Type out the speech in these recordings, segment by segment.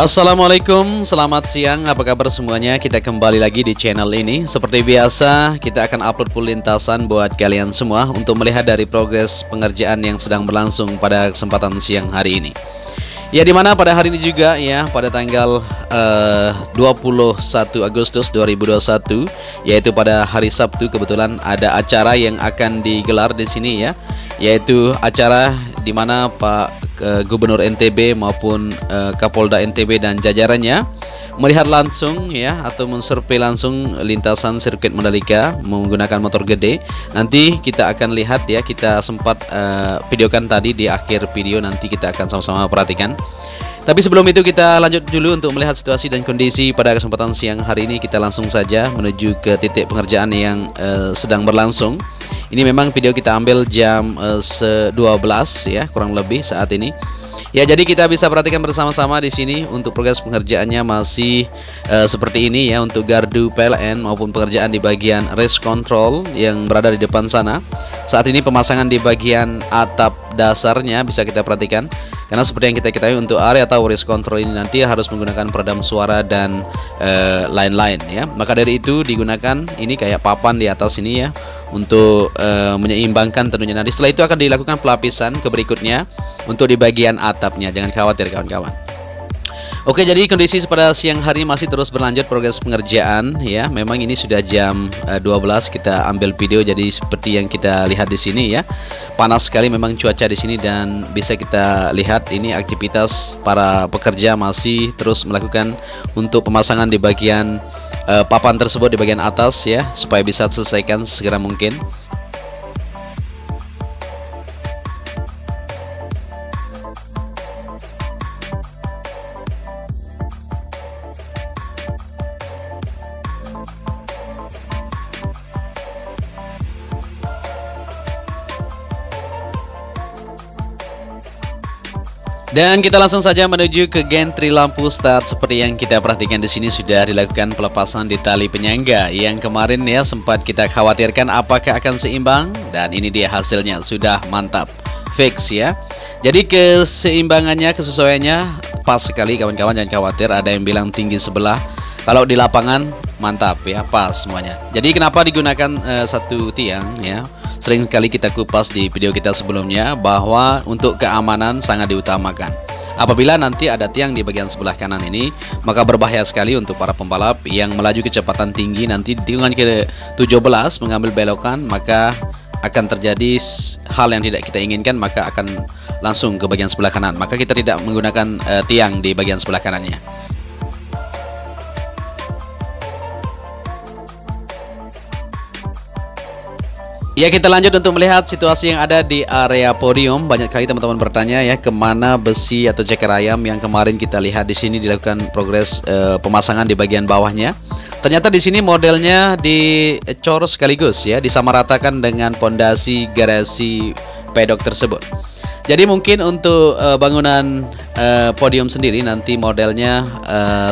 Assalamualaikum, selamat siang, apa kabar semuanya? Kita kembali lagi di channel ini. Seperti biasa, kita akan upload full lintasan buat kalian semua untuk melihat dari progres pengerjaan yang sedang berlangsung pada kesempatan siang hari ini. Ya, dimana pada hari ini juga ya, pada tanggal 21 Agustus 2021, yaitu pada hari Sabtu, kebetulan ada acara yang akan digelar di sini ya, yaitu acara di mana Pak Gubernur NTB maupun Kapolda NTB dan jajarannya melihat langsung ya, atau mensurvei langsung lintasan sirkuit Mandalika menggunakan motor gede. Nanti kita akan lihat ya, kita sempat videokan tadi di akhir video, nanti kita akan sama-sama perhatikan. Tapi sebelum itu kita lanjut dulu untuk melihat situasi dan kondisi pada kesempatan siang hari ini. Kita langsung saja menuju ke titik pengerjaan yang sedang berlangsung. Ini memang video kita ambil jam 12 ya, kurang lebih saat ini. Ya, jadi kita bisa perhatikan bersama-sama di sini untuk progres pengerjaannya masih seperti ini ya, untuk gardu PLN maupun pengerjaan di bagian race control yang berada di depan sana. Saat ini pemasangan di bagian atap dasarnya bisa kita perhatikan, karena seperti yang kita ketahui untuk area atau race control ini nanti harus menggunakan peredam suara dan lain-lain ya. Maka dari itu digunakan ini kayak papan di atas ini ya, untuk menyeimbangkan tentunya. Nanti setelah itu akan dilakukan pelapisan ke berikutnya untuk di bagian atapnya. Jangan khawatir kawan-kawan. Oke, jadi kondisi pada siang hari masih terus berlanjut progres pengerjaan ya. Memang ini sudah jam 12 kita ambil video, jadi seperti yang kita lihat di sini ya. Panas sekali memang cuaca di sini, dan bisa kita lihat ini aktivitas para pekerja masih terus melakukan untuk pemasangan di bagian papan tersebut di bagian atas ya, supaya bisa selesaikan segera mungkin. Dan kita langsung saja menuju ke gantry lampu start. Seperti yang kita perhatikan di sini sudah dilakukan pelepasan di tali penyangga yang kemarin ya sempat kita khawatirkan apakah akan seimbang, dan ini dia hasilnya, sudah mantap, fix ya. Jadi keseimbangannya, kesesuaiannya pas sekali kawan-kawan, jangan khawatir. Ada yang bilang tinggi sebelah, kalau di lapangan mantap ya, pas semuanya. Jadi kenapa digunakan satu tiang ya? Sering sekali kita kupas di video kita sebelumnya bahwa untuk keamanan sangat diutamakan. Apabila nanti ada tiang di bagian sebelah kanan ini, maka berbahaya sekali untuk para pembalap yang melaju kecepatan tinggi. Nanti di tikungan ke-17 mengambil belokan, maka akan terjadi hal yang tidak kita inginkan, maka akan langsung ke bagian sebelah kanan. Maka kita tidak menggunakan tiang di bagian sebelah kanannya. Ya, kita lanjut untuk melihat situasi yang ada di area podium. Banyak kali teman-teman bertanya ya, kemana besi atau ceker ayam yang kemarin kita lihat di sini dilakukan progres pemasangan di bagian bawahnya. Ternyata di sini modelnya dicor sekaligus ya, disamaratakan dengan pondasi garasi pedok tersebut. Jadi mungkin untuk bangunan podium sendiri nanti modelnya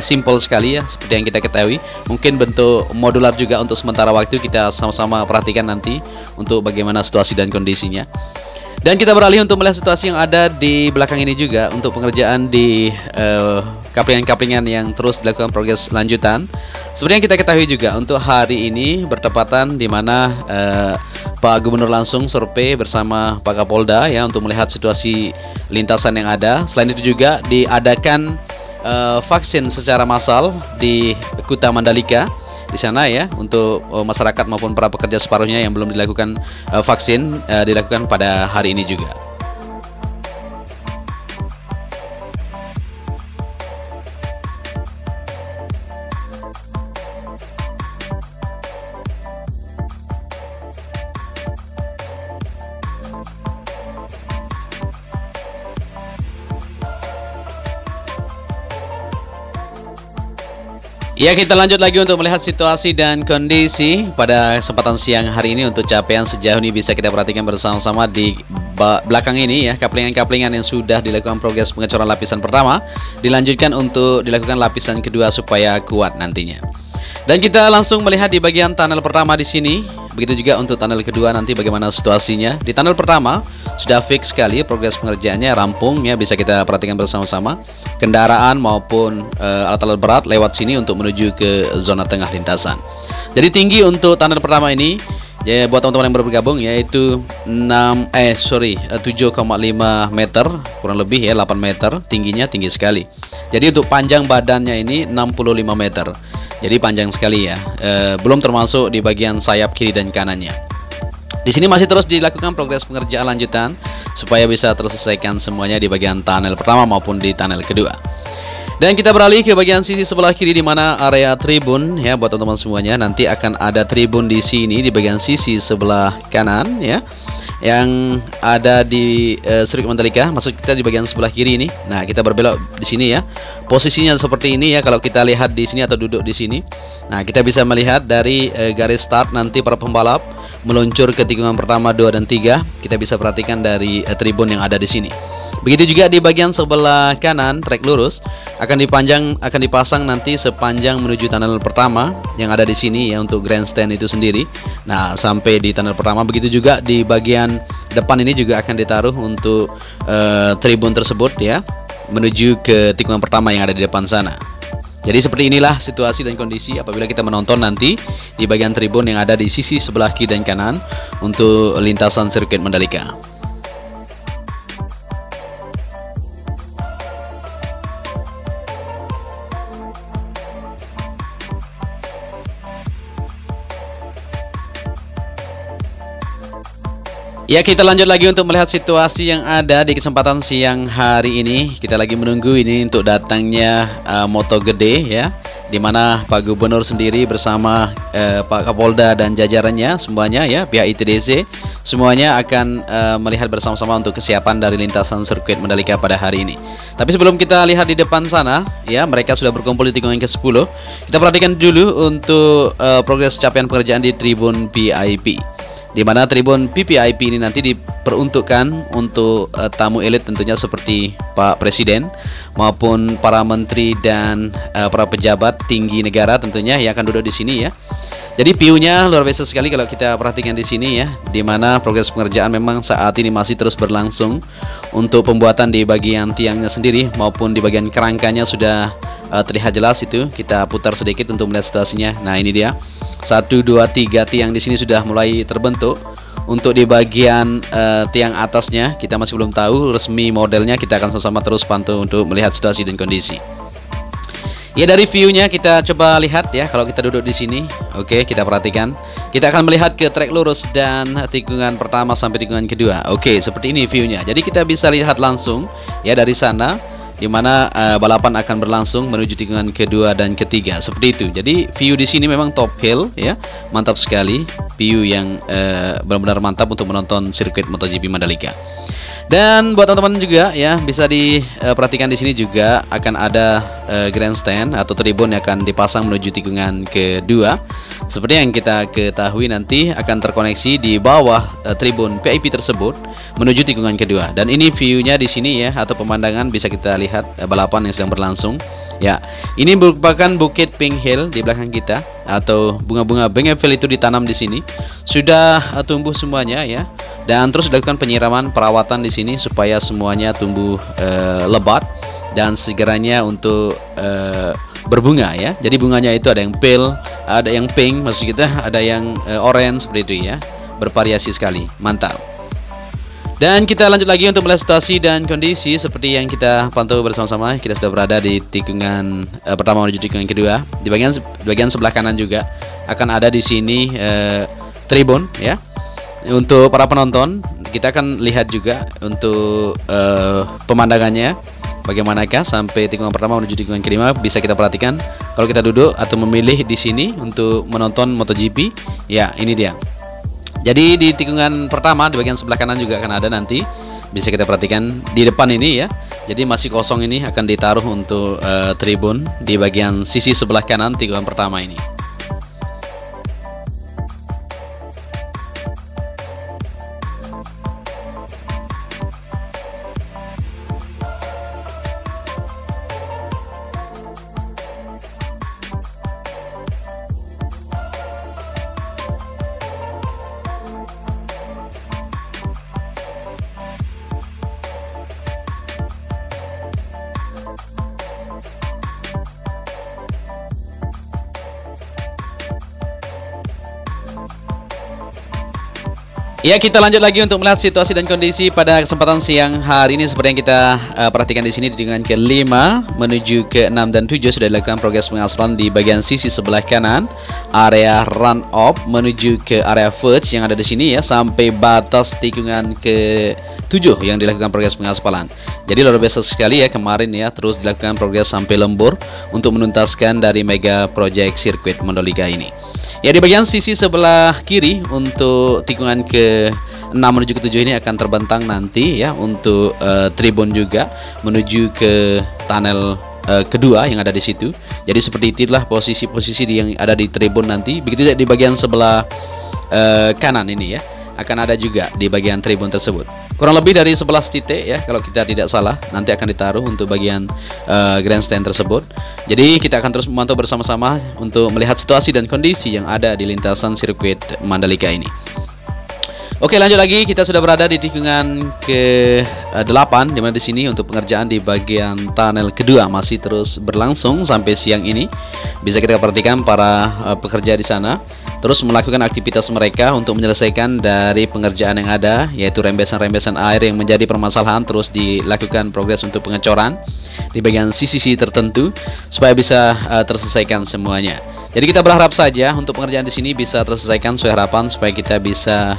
simple sekali ya, seperti yang kita ketahui. Mungkin bentuk modular juga untuk sementara waktu, kita sama-sama perhatikan nanti untuk bagaimana situasi dan kondisinya. Dan kita beralih untuk melihat situasi yang ada di belakang ini juga untuk pengerjaan di kaplingan-kaplingan yang terus dilakukan progres lanjutan. Seperti yang kita ketahui juga untuk hari ini bertepatan di mana Pak Gubernur langsung survei bersama Pak Kapolda ya, untuk melihat situasi lintasan yang ada. Selain itu juga diadakan vaksin secara massal di Kuta Mandalika di sana ya, untuk masyarakat maupun para pekerja separuhnya yang belum dilakukan vaksin dilakukan pada hari ini juga. Ya, kita lanjut lagi untuk melihat situasi dan kondisi pada kesempatan siang hari ini. Untuk capaian sejauh ini bisa kita perhatikan bersama-sama di belakang ini ya, kaplingan-kaplingan yang sudah dilakukan progres pengecoran lapisan pertama, dilanjutkan untuk dilakukan lapisan kedua supaya kuat nantinya. Dan kita langsung melihat di bagian tunnel pertama di sini. Begitu juga untuk tunnel kedua nanti bagaimana situasinya. Di tunnel pertama sudah fix sekali progres pengerjaannya, rampung ya, bisa kita perhatikan bersama-sama. kendaraan maupun alat-alat berat lewat sini untuk menuju ke zona tengah lintasan. Jadi tinggi untuk tunnel pertama ini ya, buat teman-teman yang baru bergabung, yaitu 7,5 meter kurang lebih ya, 8 meter tingginya, tinggi sekali. Jadi untuk panjang badannya ini 65 meter. Jadi panjang sekali ya. Belum termasuk di bagian sayap kiri dan kanannya. Di sini masih terus dilakukan progres pengerjaan lanjutan supaya bisa terselesaikan semuanya di bagian tunnel pertama maupun di tunnel kedua. Dan kita beralih ke bagian sisi sebelah kiri di mana area tribun ya, buat teman-teman semuanya. Nanti akan ada tribun di sini di bagian sisi sebelah kanan ya, yang ada di sirkuit Mandalika. Maksud kita di bagian sebelah kiri ini. Nah, kita berbelok di sini ya. Posisinya seperti ini ya kalau kita lihat di sini atau duduk di sini. Nah, kita bisa melihat dari garis start nanti para pembalap meluncur ke tikungan pertama, 2 dan 3. Kita bisa perhatikan dari tribun yang ada di sini. Begitu juga di bagian sebelah kanan trek lurus akan dipasang nanti sepanjang menuju tunnel pertama yang ada di sini ya, untuk grandstand itu sendiri. Nah, sampai di tunnel pertama. Begitu juga di bagian depan ini juga akan ditaruh untuk tribun tersebut ya, menuju ke tikungan pertama yang ada di depan sana. Jadi seperti inilah situasi dan kondisi apabila kita menonton nanti di bagian tribun yang ada di sisi sebelah kiri dan kanan untuk lintasan sirkuit Mandalika. Ya, kita lanjut lagi untuk melihat situasi yang ada di kesempatan siang hari ini. Kita lagi menunggu ini untuk datangnya moto gede ya, dimana Pak Gubernur sendiri bersama Pak Kapolda dan jajarannya semuanya ya, pihak ITDC semuanya akan melihat bersama-sama untuk kesiapan dari lintasan sirkuit Mandalika pada hari ini. Tapi sebelum kita lihat di depan sana ya, mereka sudah berkumpul di tikungan ke-10. Kita perhatikan dulu untuk progres capaian pekerjaan di tribun VIP, di mana tribun PPIP ini nanti diperuntukkan untuk tamu elit tentunya seperti Pak Presiden maupun para menteri dan para pejabat tinggi negara tentunya yang akan duduk di sini ya. Jadi view-nya luar biasa sekali kalau kita perhatikan di sini ya, di mana progres pengerjaan memang saat ini masih terus berlangsung untuk pembuatan di bagian tiangnya sendiri maupun di bagian kerangkanya sudah terlihat jelas itu. Kita putar sedikit untuk melihat situasinya. Nah, ini dia. 1, 2, 3 tiang di sini sudah mulai terbentuk. Untuk di bagian tiang atasnya kita masih belum tahu resmi modelnya. Kita akan sama-sama terus pantau untuk melihat situasi dan kondisi. Ya, dari view-nya kita coba lihat ya kalau kita duduk di sini. Oke, kita perhatikan. Kita akan melihat ke trek lurus dan tikungan pertama sampai tikungan kedua. Oke, seperti ini view-nya. Jadi kita bisa lihat langsung ya dari sana, di mana balapan akan berlangsung menuju tikungan kedua dan ketiga seperti itu. Jadi view di sini memang top hill ya, mantap sekali, view yang benar-benar mantap untuk menonton sirkuit MotoGP Mandalika. Dan buat teman-teman juga ya, bisa diperhatikan di sini juga akan ada grandstand atau tribun yang akan dipasang menuju tikungan kedua. Seperti yang kita ketahui nanti akan terkoneksi di bawah tribun VIP tersebut menuju tikungan kedua. Dan ini view-nya di sini ya, atau pemandangan bisa kita lihat balapan yang sedang berlangsung. Ya, ini merupakan Bukit Pink Hill di belakang kita, atau bunga-bunga Bengavel itu ditanam di sini. Sudah tumbuh semuanya ya. Dan terus dilakukan penyiraman perawatan di sini supaya semuanya tumbuh lebat dan segeranya untuk berbunga ya. Jadi bunganya itu ada yang pale, ada yang pink maksud kita, ada yang orange seperti itu ya. Bervariasi sekali, mantap. Dan kita lanjut lagi untuk melihat situasi dan kondisi seperti yang kita pantau bersama-sama. Kita sudah berada di tikungan pertama menuju tikungan kedua. Di bagian sebelah kanan juga akan ada di sini tribun ya. Untuk para penonton, kita akan lihat juga untuk pemandangannya bagaimanakah sampai tikungan pertama menuju tikungan kelima. Bisa kita perhatikan kalau kita duduk atau memilih di sini untuk menonton MotoGP. Ya, ini dia. Jadi di tikungan pertama di bagian sebelah kanan juga akan ada nanti. Bisa kita perhatikan di depan ini ya. Jadi masih kosong ini akan ditaruh untuk tribun di bagian sisi sebelah kanan tikungan pertama ini. Ya, kita lanjut lagi untuk melihat situasi dan kondisi pada kesempatan siang hari ini. Seperti yang kita perhatikan di sini, dengan ke-5 menuju ke-6 dan 7 sudah dilakukan progres pengasuran di bagian sisi sebelah kanan, area run off menuju ke area verge yang ada di sini ya, sampai batas tikungan ke-7 yang dilakukan progres pengaspalan. Jadi luar biasa sekali ya kemarin ya, terus dilakukan progres sampai lembur untuk menuntaskan dari mega project sirkuit Mandalika ini. Ya, di bagian sisi sebelah kiri untuk tikungan ke-6 menuju ke-7 ini akan terbentang nanti ya untuk tribun juga menuju ke tunnel kedua yang ada di situ. Jadi seperti itulah posisi-posisi yang ada di tribun nanti. Begitu juga di bagian sebelah kanan ini ya, akan ada juga di bagian tribun tersebut. Kurang lebih dari 11 titik ya kalau kita tidak salah nanti akan ditaruh untuk bagian grandstand tersebut. Jadi kita akan terus memantau bersama-sama untuk melihat situasi dan kondisi yang ada di lintasan sirkuit Mandalika ini. Oke, lanjut lagi, kita sudah berada di tikungan ke-8, di mana di sini untuk pengerjaan di bagian tunnel kedua masih terus berlangsung sampai siang ini. Bisa kita perhatikan para pekerja di sana terus melakukan aktivitas mereka untuk menyelesaikan dari pengerjaan yang ada, yaitu rembesan-rembesan air yang menjadi permasalahan. Terus dilakukan progres untuk pengecoran di bagian sisi tertentu supaya bisa terselesaikan semuanya. Jadi kita berharap saja untuk pengerjaan di sini bisa terselesaikan sesuai harapan supaya kita bisa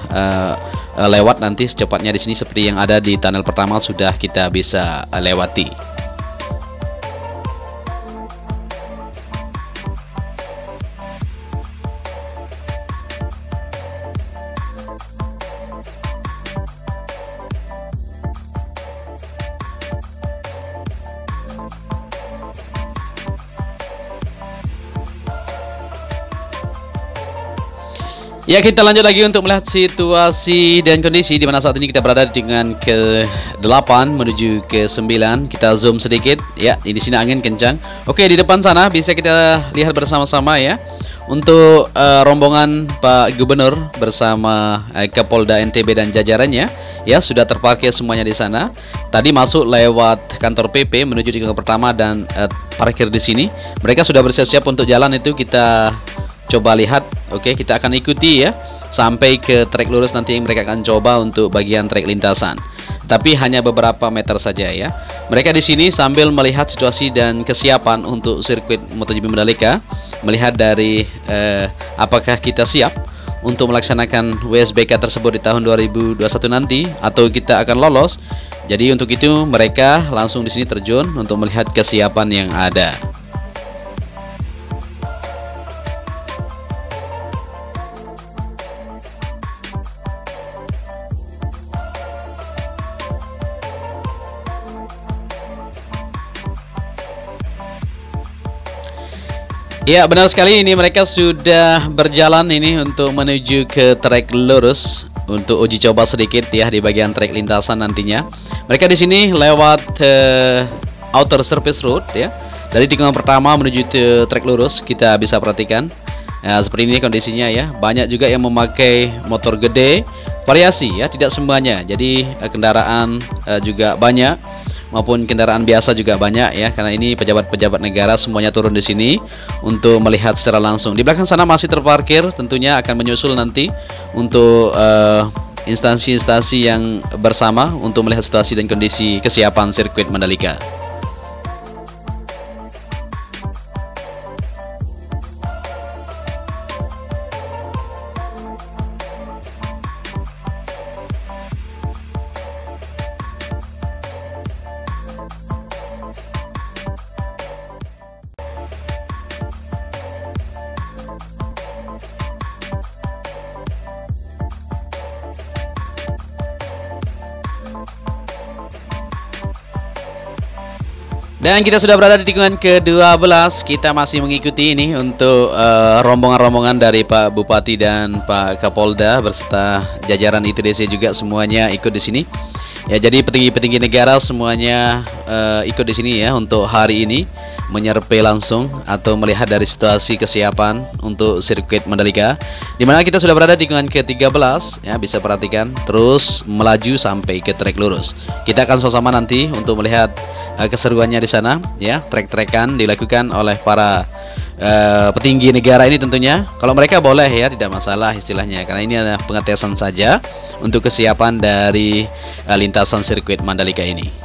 lewat nanti secepatnya di sini seperti yang ada di tunnel pertama sudah kita bisa lewati. Ya, kita lanjut lagi untuk melihat situasi dan kondisi di mana saat ini kita berada dengan ke-8 menuju ke-9. Kita zoom sedikit ya, di sini angin kencang. Oke, di depan sana bisa kita lihat bersama-sama ya. Untuk rombongan Pak Gubernur bersama Kapolda NTB dan jajarannya ya sudah terparkir semuanya di sana. Tadi masuk lewat kantor PP menuju tikungan pertama dan parkir di sini. Mereka sudah bersiap-siap untuk jalan, itu kita coba lihat. Oke, kita akan ikuti ya sampai ke trek lurus nanti yang mereka akan coba untuk bagian trek lintasan. Tapi hanya beberapa meter saja ya. Mereka di sini sambil melihat situasi dan kesiapan untuk sirkuit MotoGP Mandalika, melihat dari apakah kita siap untuk melaksanakan WSBK tersebut di tahun 2021 nanti atau kita akan lolos. Jadi untuk itu mereka langsung di sini terjun untuk melihat kesiapan yang ada. Ya, benar sekali, ini mereka sudah berjalan ini untuk menuju ke trek lurus untuk uji coba sedikit ya di bagian trek lintasan nantinya. Mereka di sini lewat outer surface road ya. Dari tikungan pertama menuju ke trek lurus kita bisa perhatikan. Ya, seperti ini kondisinya ya. Banyak juga yang memakai motor gede, variasi ya, tidak semuanya. Jadi kendaraan juga banyak, maupun kendaraan biasa juga banyak ya, karena ini pejabat-pejabat negara semuanya turun di sini untuk melihat secara langsung. Di belakang sana masih terparkir, tentunya akan menyusul nanti untuk instansi-instansi yang bersama untuk melihat situasi dan kondisi kesiapan sirkuit Mandalika. Dan kita sudah berada di tikungan ke-12. Kita masih mengikuti ini untuk rombongan-rombongan dari Pak Bupati dan Pak Kapolda beserta jajaran ITDC juga semuanya ikut di sini. Ya, jadi petinggi-petinggi negara semuanya ikut di sini ya untuk hari ini menyerpe langsung atau melihat dari situasi kesiapan untuk sirkuit Mandalika, dimana kita sudah berada di tikungan ke-13 ya, bisa perhatikan terus melaju sampai ke trek lurus. Kita akan sama-sama nanti untuk melihat keseruannya di sana ya. Trek-trekan dilakukan oleh para petinggi negara ini tentunya. Kalau mereka boleh ya, tidak masalah istilahnya, karena ini adalah pengetesan saja untuk kesiapan dari lintasan sirkuit Mandalika ini.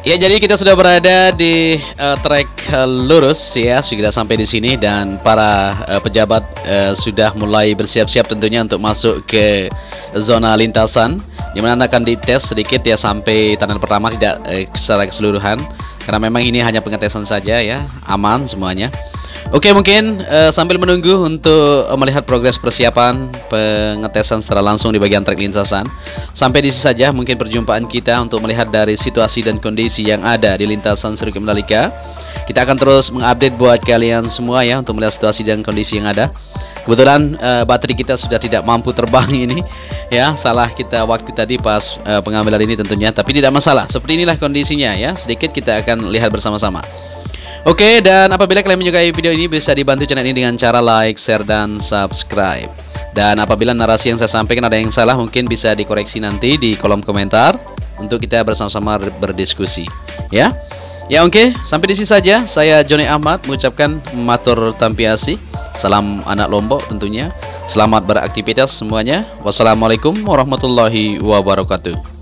Ya, jadi kita sudah berada di trek lurus ya, sudah sampai di sini dan para pejabat sudah mulai bersiap-siap tentunya untuk masuk ke zona lintasan, dimana Anda akan dites sedikit ya sampai tangan pertama, tidak secara keseluruhan, karena memang ini hanya pengetesan saja ya, aman semuanya. Oke, mungkin sambil menunggu untuk melihat progres persiapan pengetesan secara langsung di bagian trek lintasan, sampai di sini saja mungkin perjumpaan kita untuk melihat dari situasi dan kondisi yang ada di lintasan sirkuit Mandalika. Kita akan terus mengupdate buat kalian semua ya, untuk melihat situasi dan kondisi yang ada. Kebetulan baterai kita sudah tidak mampu terbang ini ya, salah kita waktu tadi pas pengambilan ini tentunya, tapi tidak masalah. Seperti inilah kondisinya ya, sedikit kita akan lihat bersama-sama. Oke, dan apabila kalian menyukai video ini, bisa dibantu channel ini dengan cara like, share, dan subscribe. Dan apabila narasi yang saya sampaikan ada yang salah, mungkin bisa dikoreksi nanti di kolom komentar untuk kita bersama-sama berdiskusi ya. Ya, oke, sampai di sini saja. Saya Joni Ahmad mengucapkan matur tampiasi. Salam anak Lombok tentunya. Selamat beraktivitas semuanya. Wassalamualaikum warahmatullahi wabarakatuh.